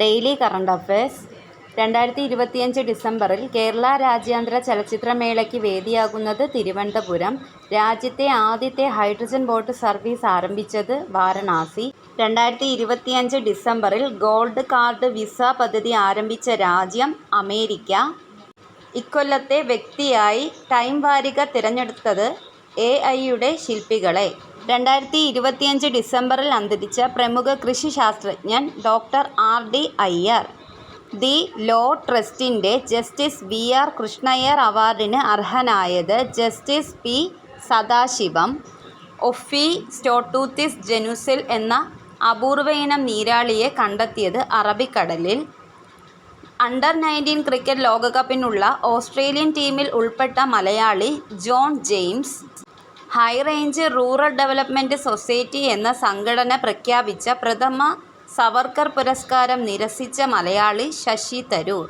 Daily current affairs. 2025 ഡിസംബറിൽ കേരള രാജ്യാന്തര ചലച്ചിത്രമേളയ്ക്ക് വേദിയാകുന്നത് തിരുവനന്തപുരം. രാജ്യത്തെ ആദ്യത്തെ ഹൈഡ്രജൻ ബോട്ട് സർവീസ് ആരംഭിച്ചത് വാരണാസി. 2025 ഡിസംബറിൽ ഗോൾഡ് കാർഡ് വിസ പദ്ധതി ആരംഭിച്ച രാജ്യം അമേരിക്ക. ഇക്കൊല്ലത്തെ വ്യക്തിയായി ടൈം വാരിക തിരഞ്ഞെടുത്തത് AI-യുടെ ശില്പികളെ. 2025 ഡിസംബറിൽ അന്തരിച്ച പ്രമുഖ കൃഷി ശാസ്ത്രജ്ഞൻ doctor RD Iyer. The law ട്രസ്റ്റിൻ്റെ ജസ്റ്റിസ് VR കൃഷ്ണയ്യർ അവാർഡിന് അർഹനായത് ജസ്റ്റിസ് P സദാശിവം. ഒഫിസ്റ്റോടൂത്തിസ് ജനുസിൽ എന്ന അപൂർവയിനം നീരാളിയെ കണ്ടെത്തിയത് അറബിക്കടലിൽ. അണ്ടർ-19 ക്രിക്കറ്റ് ലോകകപ്പിനുള്ള ഓസ്ട്രേലിയൻ ടീമിൽ ഉൾപ്പെട്ട Malayali John James. High range rural development society എന്ന സംഘടന പ്രഖ്യാപിച്ച പ്രഥമ സവർക്കർ പുരസ്കാരം നിരസിച്ച മലയാളി ശശി തരൂർ.